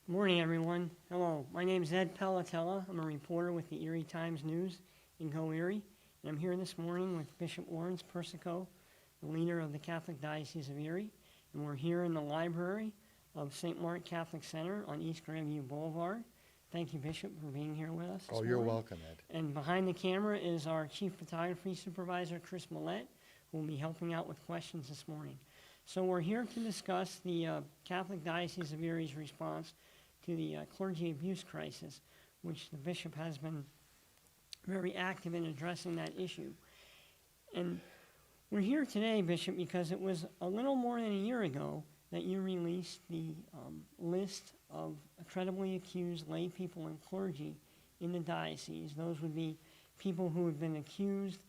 Good morning, everyone. Hello, my name is Ed Palattella. I'm a reporter with the Erie Times News in Erie, and I'm here this morning with Bishop Lawrence Persico, the leader of the Catholic Diocese of Erie, and we're here in the library of St. Mark Catholic Center on East Grandview Boulevard. Thank you, Bishop, for being here with us this You're morning. welcome, Ed. And behind the camera is our Chief Photography Supervisor, Chris Millette, who will be helping out with questions this morning. So we're here to discuss the Catholic Diocese of Erie's response to the clergy abuse crisis, which the bishop has been very active in addressing that issue. And we're here today, Bishop, because it was a little more than a year ago that you released the list of credibly accused lay people and clergy in the diocese. Those would be people who have been accused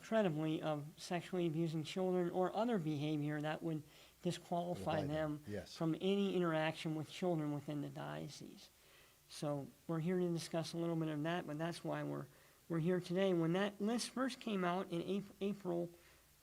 credibly of sexually abusing children or other behavior that would disqualify them Yes. from any interaction with children within the diocese. So we're here to discuss a little bit of that, but that's why we're here today. When that list first came out in April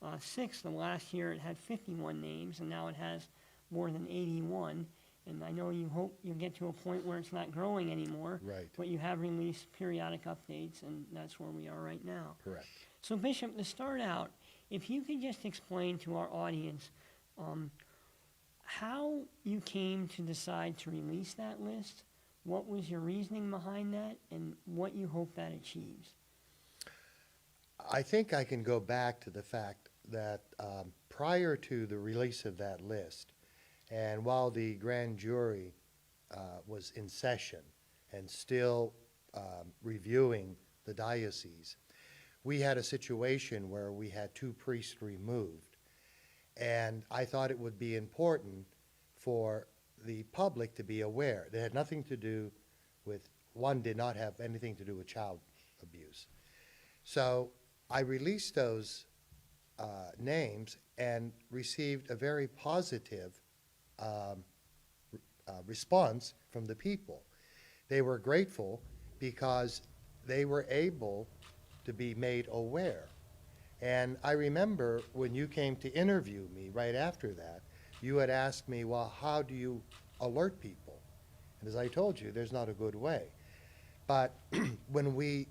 6th of last year, it had 51 names, and now it has more than 81. And I know you hope you'll get to a point where it's not growing anymore. Right. But you have released periodic updates, and that's where we are right now. Correct. So, Bishop, to start out, if you could just explain to our audience how you came to decide to release that list, what was your reasoning behind that, and what you hope that achieves. I think I can go back to the fact that prior to the release of that list, and while the grand jury was in session and still reviewing the diocese, we had a situation where we had two priests removed. And I thought it would be important for the public to be aware. It had nothing to do with, one did not have anything to do with child abuse. So I released those names and received a very positive response from the people. They were grateful because they were able to be made aware. And I remember when you came to interview me right after that, you had asked me, well, how do you alert people? And as I told you, there's not a good way. But when we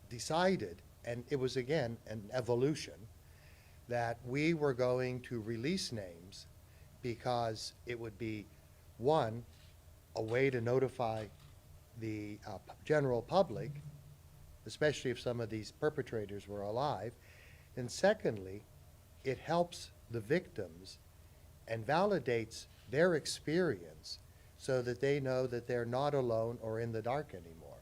decided, and it was again an evolution, that we were going to release names because it would be, one, a way to notify the general public, especially if some of these perpetrators were alive, and secondly, it helps the victims and validates their experience so that they know that they're not alone or in the dark anymore,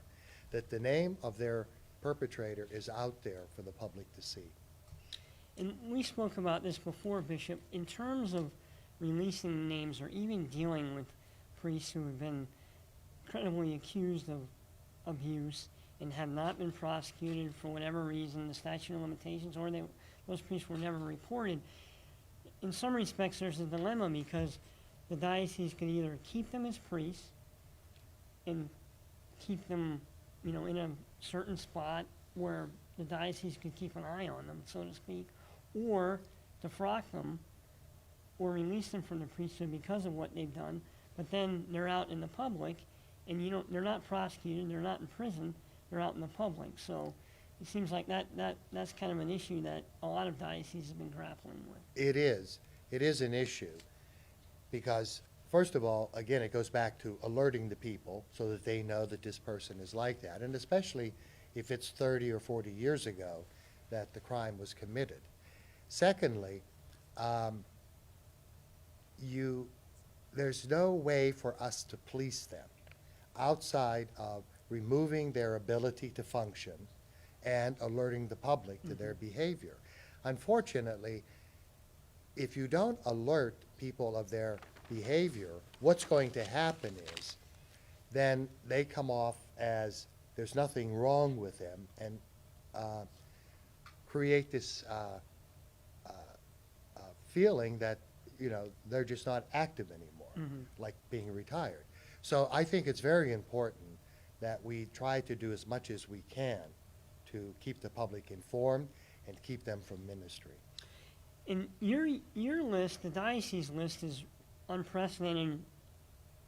that the name of their perpetrator is out there for the public to see. And we spoke about this before, Bishop, in terms of releasing names or even dealing with priests who have been credibly accused of abuse and have not been prosecuted for whatever reason, the statute of limitations, or those priests were never reported. In some respects, there's a dilemma because the diocese could either keep them as priests and keep them, in a certain spot where the diocese could keep an eye on them, so to speak, or defrock them or release them from the priesthood because of what they've done, but then they're out in the public and they're not prosecuted, they're not in prison, they're out in the public. So it seems like that's kind of an issue that a lot of dioceses have been grappling with. It is. It is an issue because, first of all, again, it goes back to alerting the people so that they know that this person is like that, and especially if it's 30 or 40 years ago that the crime was committed. Secondly, there's no way for us to police them outside of removing their ability to function and alerting the public to their behavior. Unfortunately, if you don't alert people of their behavior, what's going to happen is then they come off as there's nothing wrong with them and create this feeling that they're just not active anymore, like being retired. So I think it's very important that we try to do as much as we can to keep the public informed and keep them from ministry. And your list, the diocese list, is unprecedented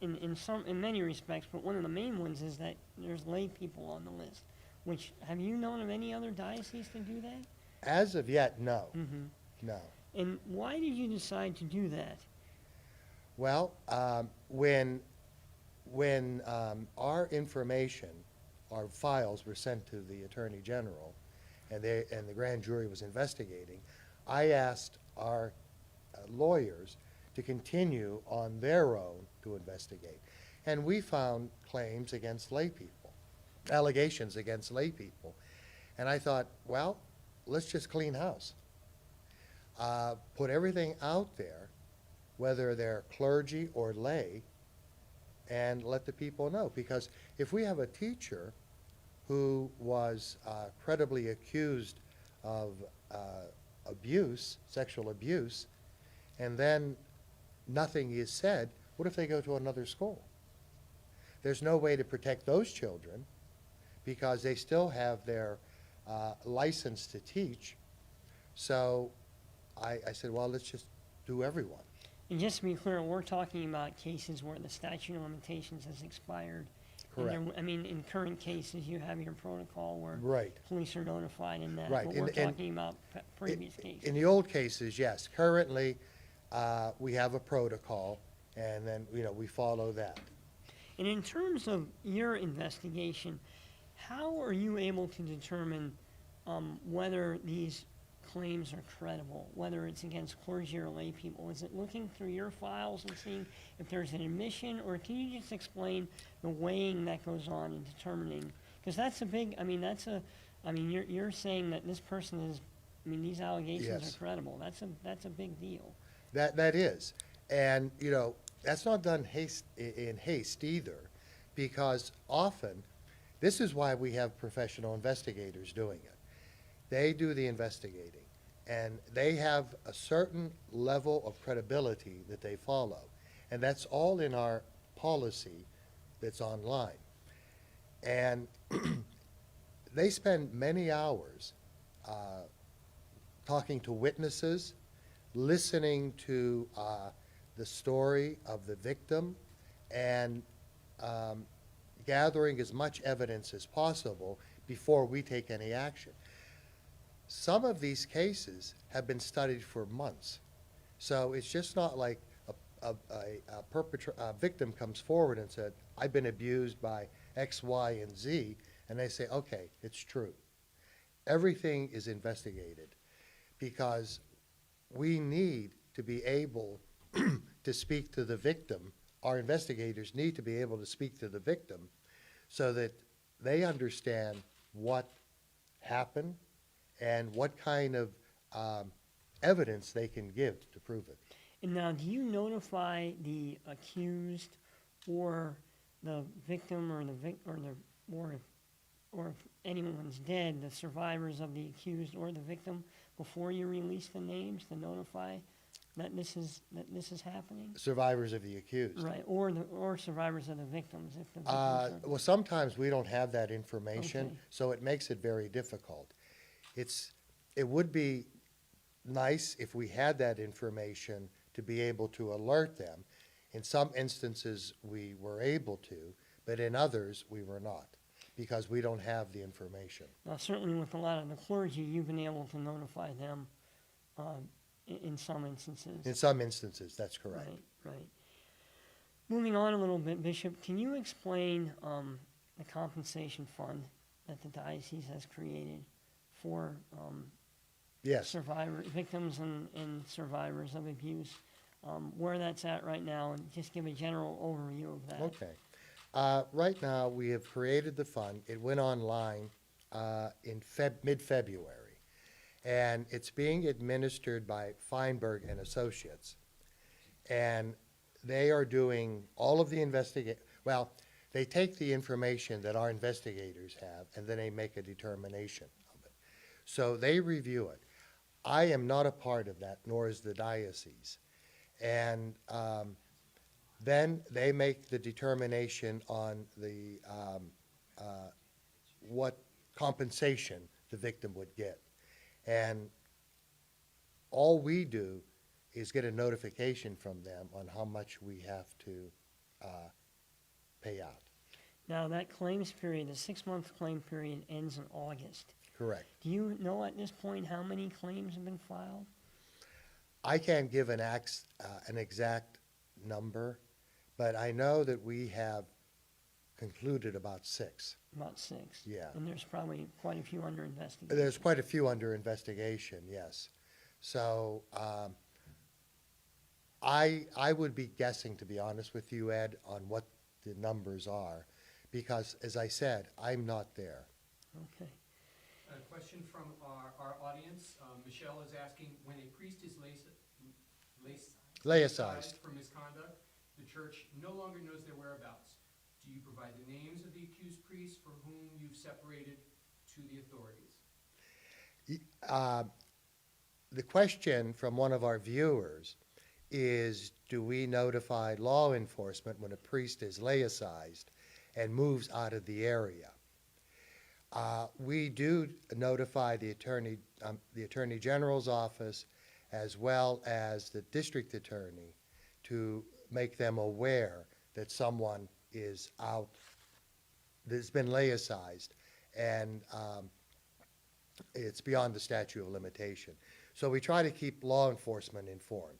in many respects, but one of the main ones is that there's lay people on the list. Which, have you known of any other diocese to do that? As of yet, no, Mm-hmm. no. And why did you decide to do that? Well, when our information, our files were sent to the Attorney General, and the grand jury was investigating, I asked our lawyers to continue on their own to investigate. And we found claims against lay people, allegations against lay people. And I thought, well, let's just clean house. Put everything out there, whether they're clergy or lay, and let the people know. Because if we have a teacher who was credibly accused of abuse, sexual abuse, and then nothing is said, what if they go to another school? There's no way to protect those children because they still have their license to teach. So I said, well, let's just do everyone. And just to be clear, we're talking about cases where the statute of limitations has expired. And Correct. I mean, in current cases, you have your protocol where Right. police are notified in that. Right. But we're And- talking about previous cases. In the old cases, yes. Currently, we have a protocol, and then, we follow that. And in terms of your investigation, how are you able to determine whether these claims are credible, whether it's against clergy or lay people? Is it looking through your files and seeing if there's an admission, or can you just explain the weighing that goes on in determining? Because that's a big, you're saying that this person is, these allegations Yes. are credible. That's a big deal. That is. And, that's not done in haste either, because often, this is why we have professional investigators doing it. They do the investigating, and they have a certain level of credibility that they follow. And that's all in our policy that's online. And they spend many hours talking to witnesses, listening to the story of the victim, and gathering as much evidence as possible before we take any action. Some of these cases have been studied for months. So it's just not like a victim comes forward and said, I've been abused by X, Y, and Z, and they say, okay, it's true. Everything is investigated because we need to be able to speak to the victim. Our investigators need to be able to speak to the victim so that they understand what happened and what kind of evidence they can give to prove it. And now, do you notify the accused or the victim or if anyone's dead, the survivors of the accused or the victim, before you release the names to notify that this is happening? Survivors of the accused. Right, or survivors of the victims, if the victims are. Well, sometimes we don't have that information, Okay. so it makes it very difficult. It would be nice if we had that information to be able to alert them. In some instances, we were able to, but in others, we were not, because we don't have the information. Now, certainly with a lot of the clergy, you've been able to notify them in some instances. In some instances, that's correct. Right. Moving on a little bit, Bishop, can you explain the compensation fund that the diocese has created for Yes. victims and survivors of abuse, where that's at right now, and just give a general overview of that. Okay. Right now, we have created the fund. It went online in mid-February, and it's being administered by Feinberg and Associates. And they are doing all of the they take the information that our investigators have, and then they make a determination of it. So they review it. I am not a part of that, nor is the diocese. And then they make the determination on the what compensation the victim would get. And all we do is get a notification from them on how much we have to payout. Now, that claims period, the 6-month claim period ends in August. Correct. Do you know at this point how many claims have been filed? I can't give an exact number, but I know that we have concluded about 6. About 6. Yeah. And there's probably quite a few under investigation. There's quite a few under investigation, yes. So I would be guessing, to be honest with you, Ed, on what the numbers are, because, as I said, I'm not there. Okay. A question from our audience. Michelle is asking, when a priest is Laicized. for misconduct, the church no longer knows their whereabouts. Do you provide the names of the accused priests for whom you've separated to the authorities? The question from one of our viewers is, do we notify law enforcement when a priest is laicized and moves out of the area? We do notify the Attorney General's office as well as the district attorney to make them aware that someone is out, that's been laicized, and it's beyond the statute of limitation. So we try to keep law enforcement informed.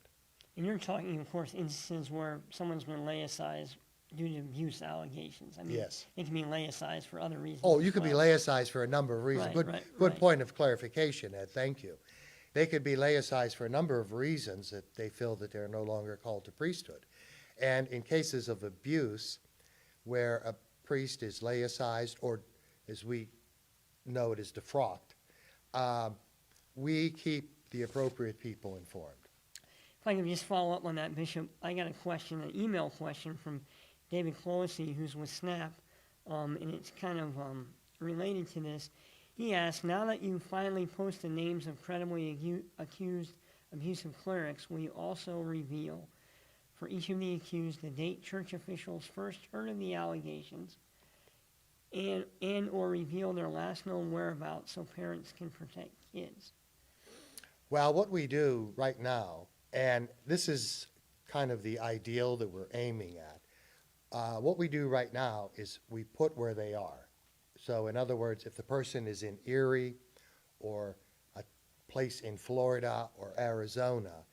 And you're talking, of course, instances where someone's been laicized due to abuse allegations. I mean, Yes. it can be laicized for other reasons. Oh, you as could be well. laicized for a number of reasons. Right, Good right. point of clarification, Ed, thank you. They could be laicized for a number of reasons that they feel that they're no longer called to priesthood. And in cases of abuse, where a priest is laicized, or as we know it is defrocked, we keep the appropriate people informed. If I could just follow up on that, Bishop, I got a question, an email question from David Closey, who's with SNAP, and it's kind of related to this. He asked, now that you finally post the names of credibly accused abusive clerics, will you also reveal for each of the accused the date church officials first heard of the allegations and or reveal their last known whereabouts so parents can protect kids? Well, what we do right now, and this is kind of the ideal that we're aiming at, what we do right now is we put where they are. So in other words, if the person is in Erie or a place in Florida or Arizona,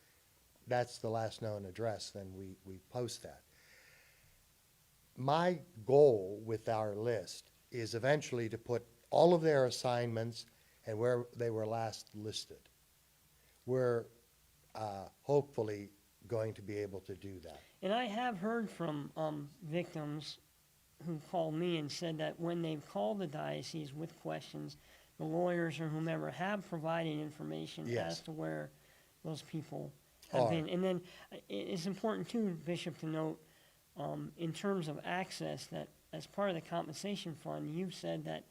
that's the last known address, then we post that. My goal with our list is eventually to put all of their assignments and where they were last listed. We're hopefully going to be able to do that. And I have heard from victims who called me and said that when they've called the diocese with questions, the lawyers or whomever have provided information Yes. as to where those people have been. And then it's important too, Bishop, to note in terms of access that as part of the compensation fund, you've said that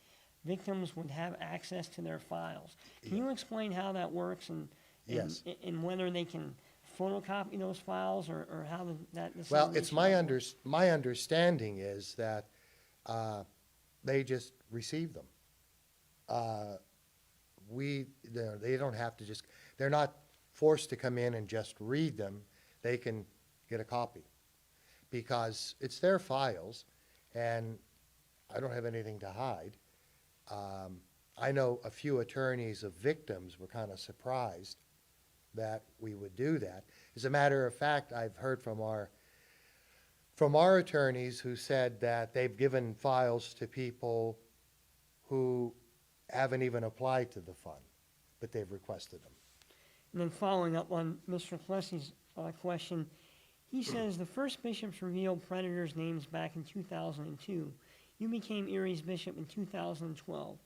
victims would have access to their files. Can you explain how that works and Yes. and whether they can photocopy those files or how that Well, it's my works? my understanding is that they just receive them. They don't have to just, they're not forced to come in and just read them. They can get a copy because it's their files, and I don't have anything to hide. I know a few attorneys of victims were kind of surprised that we would do that. As a matter of fact, I've heard from our attorneys who said that they've given files to people who haven't even applied to the fund, but they've requested them. And then following up on Mr. Plessy's question, he says the first bishops revealed predators' names back in 2002. You became Erie's bishop in 2012.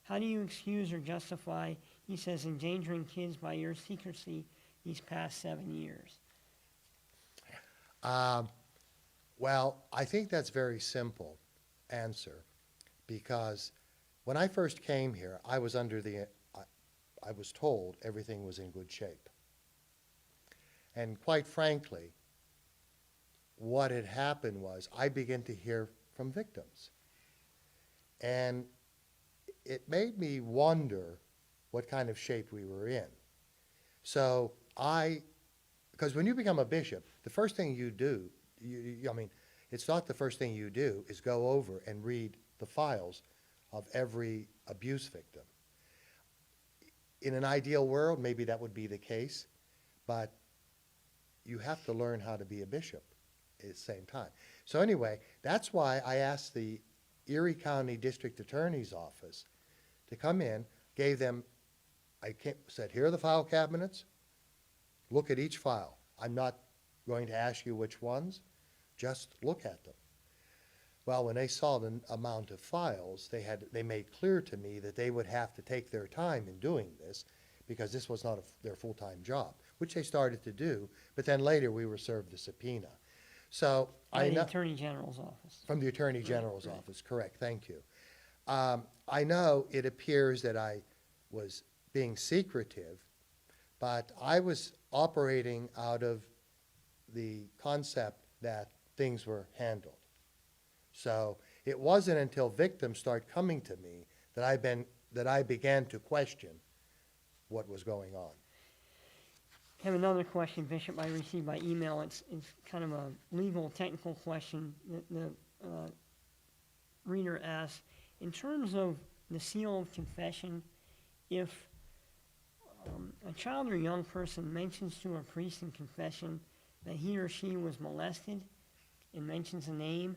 How do you excuse or justify, he says, endangering kids by your secrecy these past 7 years? Well, I think that's very simple answer, because when I first came here, I was told everything was in good shape. And quite frankly, what had happened was I began to hear from victims. And it made me wonder what kind of shape we were in. So because when you become a bishop, the first thing you do, it's not the first thing you do is go over and read the files of every abuse victim. In an ideal world, maybe that would be the case, but you have to learn how to be a bishop at the same time. So anyway, that's why I asked the Erie County District Attorney's Office to come in, gave them, said, here are the file cabinets, look at each file. I'm not going to ask you which ones, just look at them. Well, when they saw the amount of files, they made clear to me that they would have to take their time in doing this because this was not their full-time job, which they started to do, but then later we were served a subpoena. So By the Attorney General's office. from the Attorney General's right. office, correct, thank you. I know it appears that I was being secretive, but I was operating out of the concept that things were handled. So it wasn't until victims started coming to me that I began to question what was going on. I have another question, Bishop, I received by email. It's kind of a legal, technical question that the reader asks. In terms of the seal of confession, if a child or young person mentions to a priest in confession that he or she was molested and mentions a name,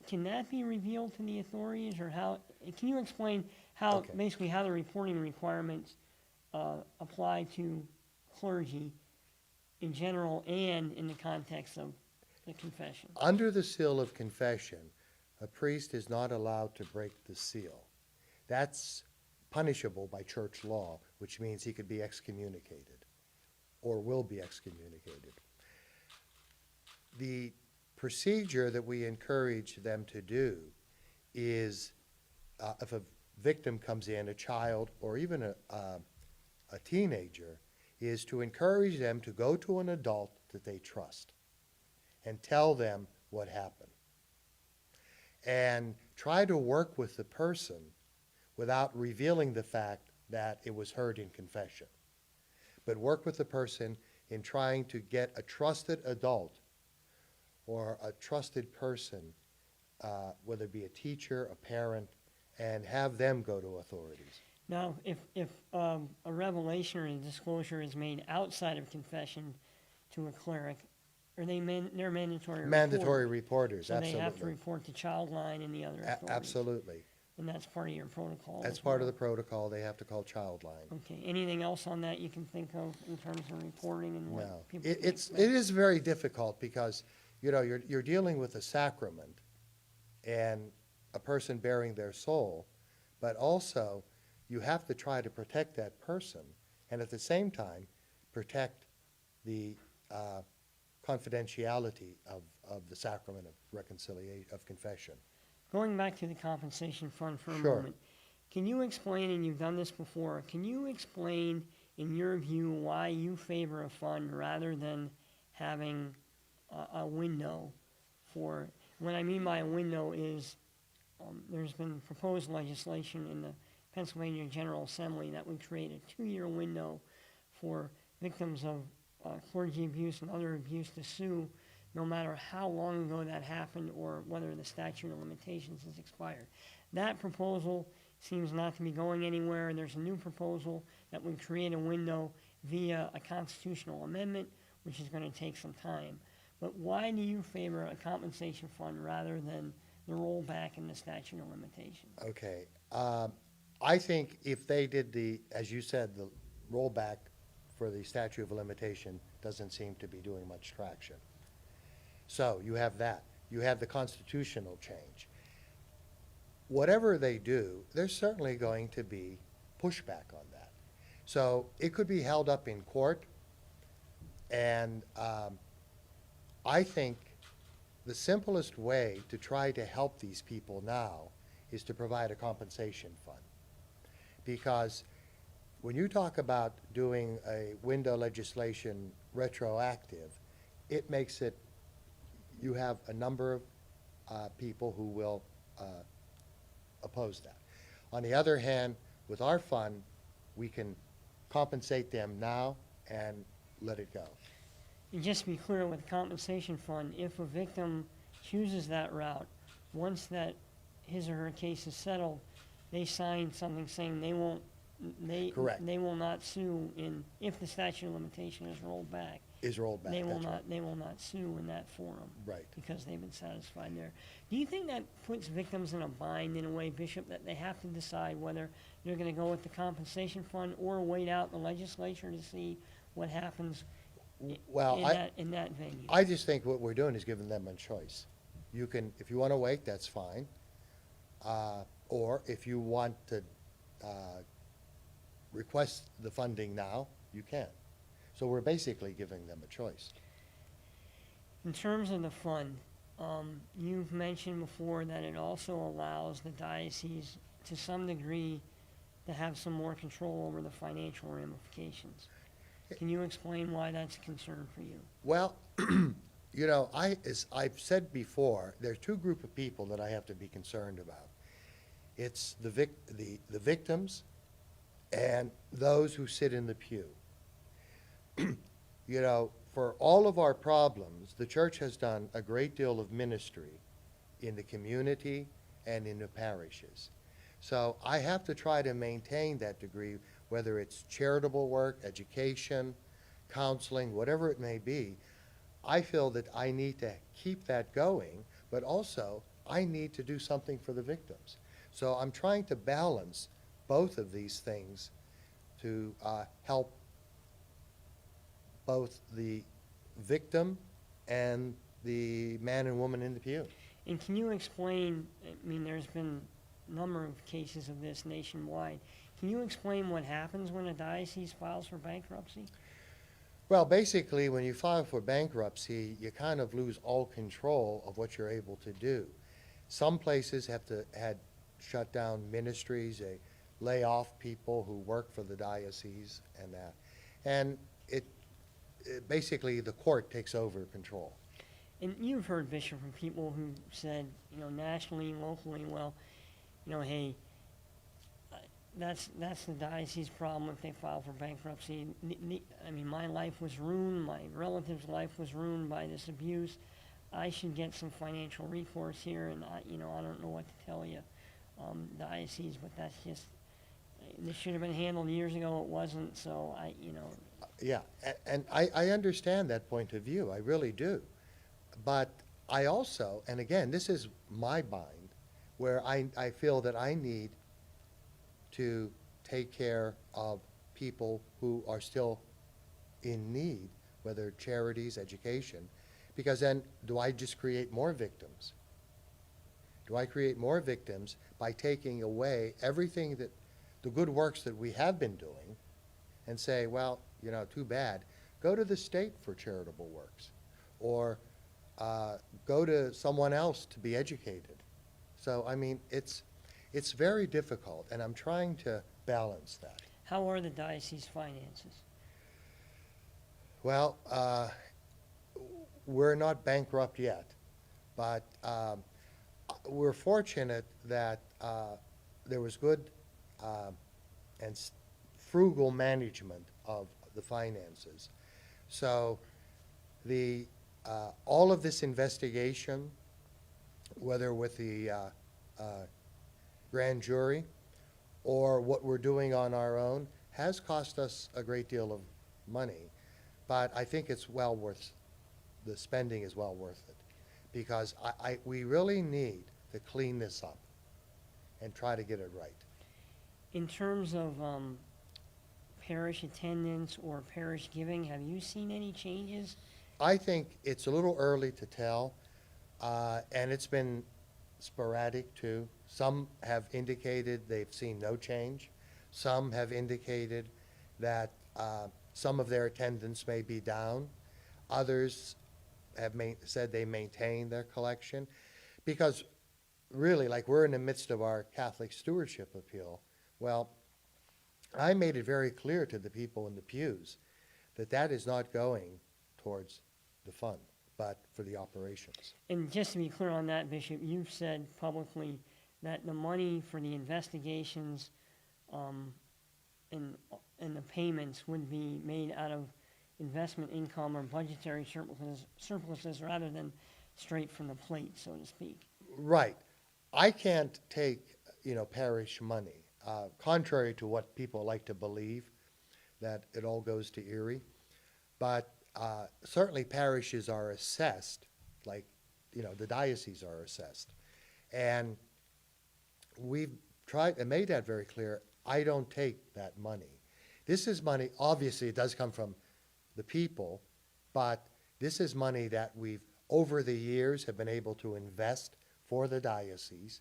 can that be revealed to the authorities, or how? Can you explain how, Okay. basically, how the reporting requirements apply to clergy in general and in the context of the confession? Under the seal of confession, a priest is not allowed to break the seal. That's punishable by church law, which means he could be excommunicated or will be excommunicated. The procedure that we encourage them to do is, if a victim comes in, a child or even a teenager, is to encourage them to go to an adult that they trust and tell them what happened. And try to work with the person without revealing the fact that it was heard in confession. But work with the person in trying to get a trusted adult or a trusted person, whether it be a teacher, a parent, and have them go to authorities. Now, if a revelation or a disclosure is made outside of confession to a cleric, are they're mandatory Mandatory reporters? reporters, So absolutely. they have to report to Childline and the other authorities? Absolutely. And that's part of your protocol? That's as part of well? the protocol. They have to call Childline. Okay, anything else on that you can think of in terms of reporting and what No, people can it expect? is very difficult because, you know, you're dealing with a sacrament and a person bearing their soul, but also you have to try to protect that person and at the same time protect the confidentiality of the sacrament of reconciliation, of confession. Going back to the compensation fund for a Sure. moment, can you explain, and you've done this before, can you explain, in your view, why you favor a fund rather than having a window for, what I mean by a window is, there's been proposed legislation in the Pennsylvania General Assembly that would create a 2-year window for victims of clergy abuse and other abuse to sue, no matter how long ago that happened or whether the statute of limitations has expired. That proposal seems not to be going anywhere. There's a new proposal that would create a window via a constitutional amendment, which is going to take some time. But why do you favor a compensation fund rather than the rollback in the statute of limitations? Okay. I think if they did as you said, the rollback for the statute of limitation doesn't seem to be doing much traction. So you have that. You have the constitutional change. Whatever they do, there's certainly going to be pushback on that. So it could be held up in court, and I think the simplest way to try to help these people now is to provide a compensation fund. Because when you talk about doing a window legislation retroactive, it makes it, you have a number of people who will oppose that. On the other hand, with our fund, we can compensate them now and let it go. And just to be clear with the compensation fund, if a victim chooses that route, once that his or her case is settled, they sign something saying Correct. they will not sue if the statute of limitation is rolled back. Is rolled back, They will that's right. not, they will not sue in that forum. Right. Because they've been satisfied there. Do you think that puts victims in a bind in a way, Bishop, that they have to decide whether they're gonna go with the compensation fund or wait out the legislature to see what happens Well, in that venue? I just think what we're doing is giving them a choice. You can, if you want to wait, that's fine. Or if you want to request the funding now, you can. So we're basically giving them a choice. In terms of the fund, you've mentioned before that it also allows the diocese, to some degree, to have some more control over the financial ramifications. Can you explain why that's a concern for you? Well, you know, as I've said before, there's two group of people that I have to be concerned about. It's the victims and those who sit in the pew. You know, for all of our problems, the church has done a great deal of ministry in the community and in the parishes. So I have to try to maintain that degree, whether it's charitable work, education, counseling, whatever it may be. I feel that I need to keep that going, but also I need to do something for the victims. So I'm trying to balance both of these things to help both the victim and the man and woman in the pew. And can you explain, I mean, there's been a number of cases of this nationwide. Can you explain what happens when a diocese files for bankruptcy? Well, basically, when you file for bankruptcy, you kind of lose all control of what you're able to do. Some places had shut down ministries, they lay off people who work for the diocese and that. And it basically, the court takes over control. And you've heard, Bishop, from people who said, you know, nationally, locally, well, you know, hey, that's the diocese's problem if they file for bankruptcy. I mean, my life was ruined, my relative's life was ruined by this abuse. I should get some financial recourse here, and I don't know what to tell you, diocese, but that's just, this should have been handled years ago, it wasn't, so Yeah, and I understand that point of view, I really do. But I also, and again, this is my bind, where I feel that I need to take care of people who are still in need, whether charities, education, because then do I just create more victims? Do I create more victims by taking away everything that, the good works that we have been doing, and say, well, you know, too bad, go to the state for charitable works, or go to someone else to be educated. So, I mean, it's very difficult, and I'm trying to balance that. how are the diocese finances? Well, we're not bankrupt yet, but we're fortunate that there was good and frugal management of the finances. So all of this investigation, whether with the grand jury or what we're doing on our own, has cost us a great deal of money. But I think it's well worth, the spending is well worth it, because we really need to clean this up and try to get it right. In terms of parish attendance or parish giving, have you seen any changes? I think it's a little early to tell, and it's been sporadic too. Some have indicated they've seen no change. Some have indicated that some of their attendance may be down. Others have said they maintain their collection. Because really, like, we're in the midst of our Catholic Stewardship Appeal. Well, I made it very clear to the people in the pews that that is not going towards the fund, but for the operations. And just to be clear on that, Bishop, you've said publicly that the money for the investigations and the payments would be made out of investment income or budgetary surpluses rather than straight from the plate, so to speak. Right. I can't take, parish money, contrary to what people like to believe, that it all goes to Erie. But certainly parishes are assessed, like, the dioceses are assessed. And we've tried and made that very clear. I don't take that money. This is money, obviously it does come from the people, but this is money that we've, over the years, have been able to invest for the diocese.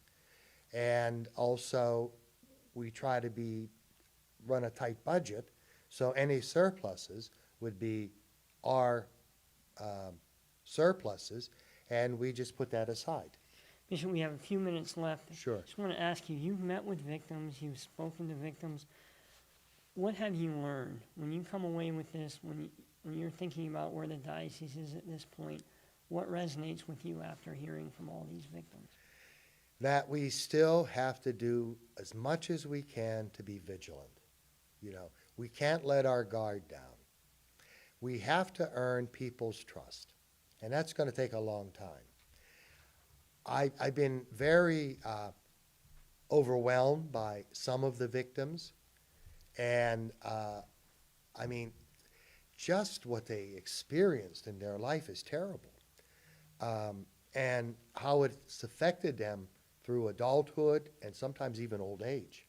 And also, we try to run a tight budget, so any surpluses would be our surpluses, and we just put that aside. Bishop, we have a few minutes left. Sure. Just want to ask you, you've met with victims, you've spoken to victims. What have you learned when you come away with this, when you're thinking about where the diocese is at this point? What resonates with you after hearing from all these victims? That we still have to do as much as we can to be vigilant. We can't let our guard down. We have to earn people's trust, and that's going to take a long time. I've been very overwhelmed by some of the victims, and just what they experienced in their life is terrible, and how it's affected them through adulthood and sometimes even old age.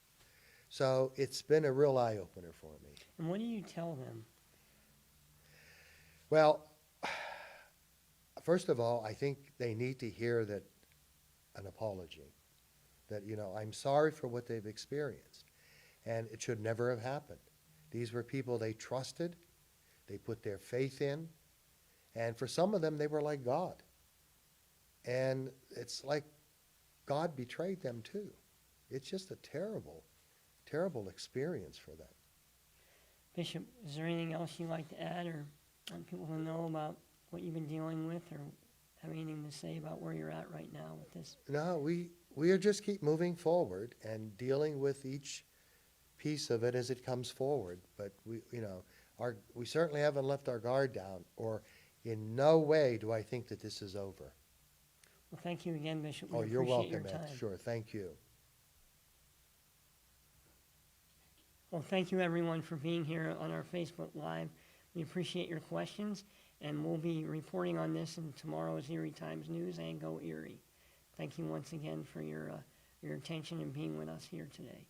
So it's been a real eye-opener for me. And what do you tell them? Well, first of all, I think they need to hear an apology, that, I'm sorry for what they've experienced, and it should never have happened. These were people they trusted, they put their faith in, and for some of them, they were like God. And it's like God betrayed them too. It's just a terrible, terrible experience for them. Bishop, is there anything else you'd like to add or want people to know about what you've been dealing with, or have anything to say about where you're at right now with this? No, we are just keep moving forward and dealing with each piece of it as it comes forward. But we certainly haven't left our guard down, or in no way do I think that this is over. Well, thank you again, Bishop. We Oh, you're appreciate welcome, your Ed. time. Sure, thank you. Well, thank you everyone for being here on our Facebook Live. We appreciate your questions, and we'll be reporting on this in tomorrow's Erie Times News and Go Erie. Thank you once again for your attention and being with us here today.